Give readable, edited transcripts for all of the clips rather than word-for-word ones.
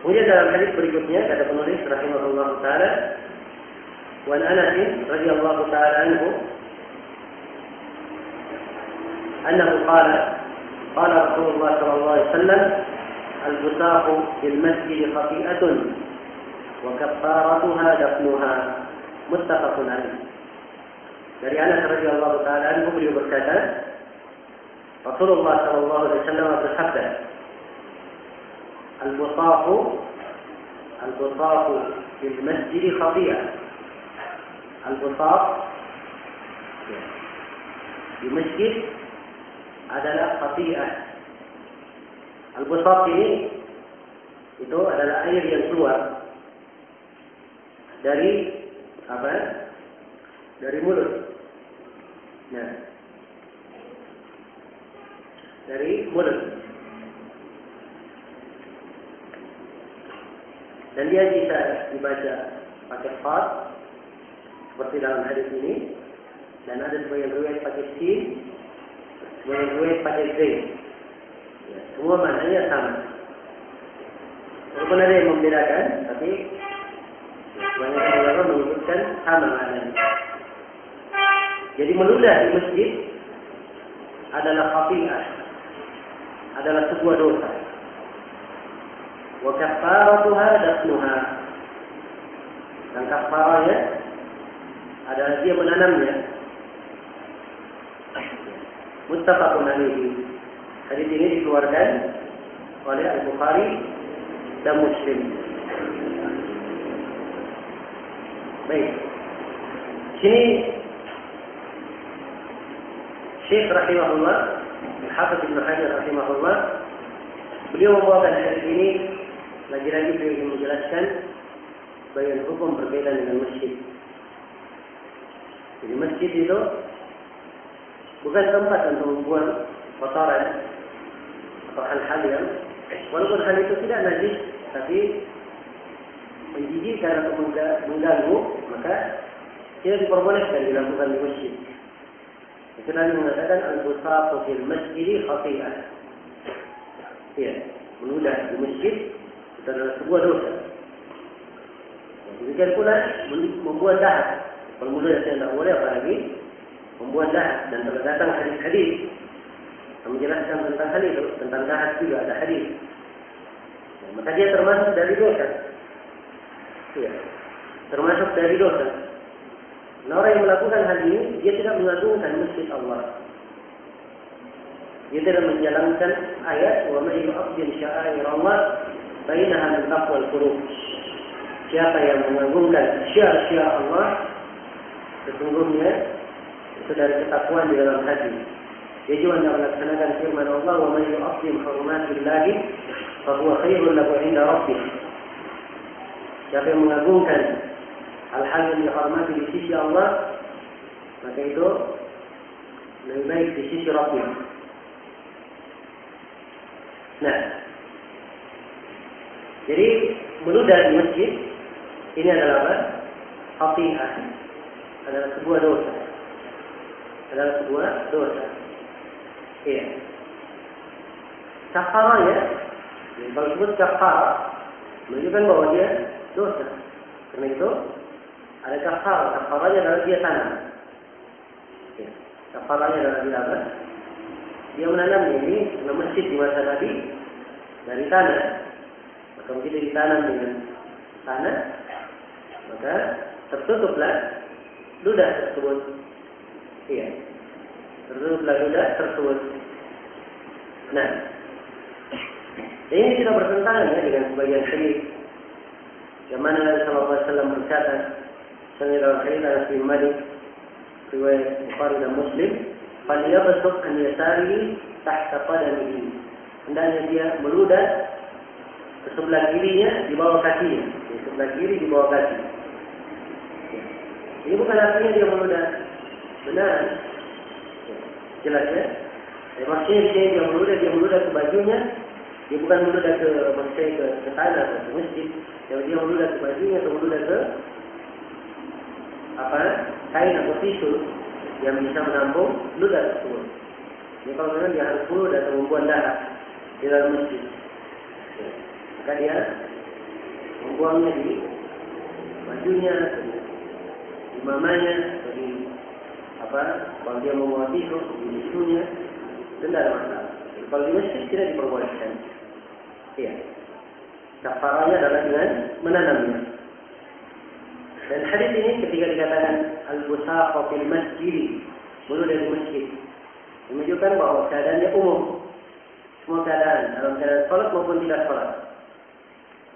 Kemudian dalam hadis berikutnya kata penulis rahimahullah taala, wa an Anas radhiyallahu taala anhu annahu qala qala Rasulullah sallallahu alaihi wasallam al-busaq fil masjid khati'atun wa kaffaratuha dafnuha, muttafaqun alaih. Dari Anas radhiyallahu taala anhu beliau berkata, Rasulullah sallallahu alaihi wasallam bersabda, al-busaq fil masjid khati'ah. Al-busaq di masjid adalah khati'ah. Al-busaq ini itu adalah air yang keluar dari apa? Dari mulut. Nah, dari mulut. Dan dia bisa dibaca pakai qaf seperti dalam hadis ini, dan ada sebagian riwayat pakai sin, sebagian riwayat pakai zain. Ya, semua maknanya sama. Walaupun ada yang membedakan, tapi banyak ulama menyebutkan sama maknanya. Jadi meludah di masjid adalah khati'ah, adalah sebuah dosa. Wa kaffaratuha dafnuha. Dan kafarahnya adalah dia menanamnya. Muttafaqun alaihi. Hadis ini dikeluarkan oleh Al-Bukhari dan Muslim. Baik. Sini Syekh rahimahullah, Al-Hafidz Ibnu Hajar rahimahullah, beliau membawakan hadis ini lagi-lagi beliau ingin menjelaskan bagian hukum berbeda dengan masjid. Jadi masjid itu bukan tempat untuk membuang kotoran atau hal-hal yang walaupun hal itu tidak najis tapi menjijikkan atau mengganggu, maka tidak diperbolehkan dilakukan di masjid. Itu Nabi mengatakan al-busaq fil masjid khati'ah. Ya, meludah di masjid itu adalah sebuah dosa. Demikian pula membuat dahat. Kalau meludah tidak boleh, apalagi membuat dahat. Dan telah datang hadis-hadis yang menjelaskan tentang hal itu, tentang dahat juga ada hadis. Maka dia termasuk dari dosa. Ya, termasuk dari dosa. Nah, orang yang melakukan hal ini, dia tidak mengagungkan masjid Allah. Dia tidak menjalankan ayat wa may yu'azzim sya'air Allah bainaha min taqwal qulub. Siapa yang mengagungkan syiar-syiar Allah, sesungguhnya itu dari ketakwaan di dalam hati. Dia juga hendak melaksanakan firman Allah, wa may yu'azzim hurumatillahi fa huwa khairun lahu 'inda rabbih. Siapa yang mengagungkan hal-hal yang dihormati di sisi Allah, maka itu lebih baik di sisi Rabbnya. Nah, jadi meludah di masjid ini adalah apa? Khati'ah, adalah sebuah dosa. Adalah sebuah dosa. Iya. Kafarah ya. Kalau disebut kafarah, menunjukkan bahwa dia dosa. Karena itu ada kafarah. Kafarahnya adalah dia tanam. Ya. Kafarahnya adalah dia apa? Dia menanam ini dalam masjid di masa Nabi dari tanah. Maka begitu ditanam dengan tanah, maka tertutuplah ludah tersebut. Iya. Tertutuplah ludah tersebut. Nah, ini tidak bertentangan ya dengan sebagian hadis yang mana Nabi sallallahu alaihi wasallam berkata, misalnya dalam hadis Anas bin Malik riwayat Bukhari dan Muslim, "Falyabsuq an yasarihi tahta qadamihi." Hendaknya dia meludah ke sebelah kirinya di bawah kakinya, di sebelah kiri di bawah kaki. Ini bukan artinya dia meludah benar, jelas ya. Maksudnya dia meludah ke bajunya. Dia bukan meludah ke maksudnya ke tanah atau ke masjid. Dia meludah ke bajunya atau meludah ke kain atau tisu yang bisa menampung ludah tersebut. Jadi kalau memang dia harus meludah atau membuang darah di dalam masjid, maka dia membuangnya di bajunya, di mamanya, atau di kalau dia mau bawa tisu, di tisunya, itu tidak ada masalah. Kalau di masjid tidak diperbolehkan. Iya. Kafaranya adalah dengan menanamnya. Dan hadis ini ketika dikatakan al-busaq fil masjid, mulut dari masjid, menunjukkan bahwa keadaannya umum. Semua keadaan, dalam keadaan salat maupun tidak salat.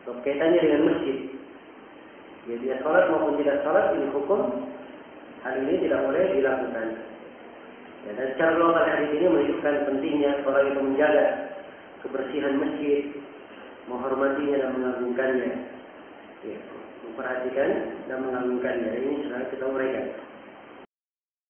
Kaitannya dengan masjid. Ya, dia salat maupun tidak salat, ini hukum. Hal ini tidak boleh dilakukan. Ya, dan secara global hadis ini menunjukkan pentingnya orang itu menjaga kebersihan masjid, menghormatinya dan mengagungkannya. Ya, memperhatikan dan mengagungkannya. Ini sudah kita uraikan.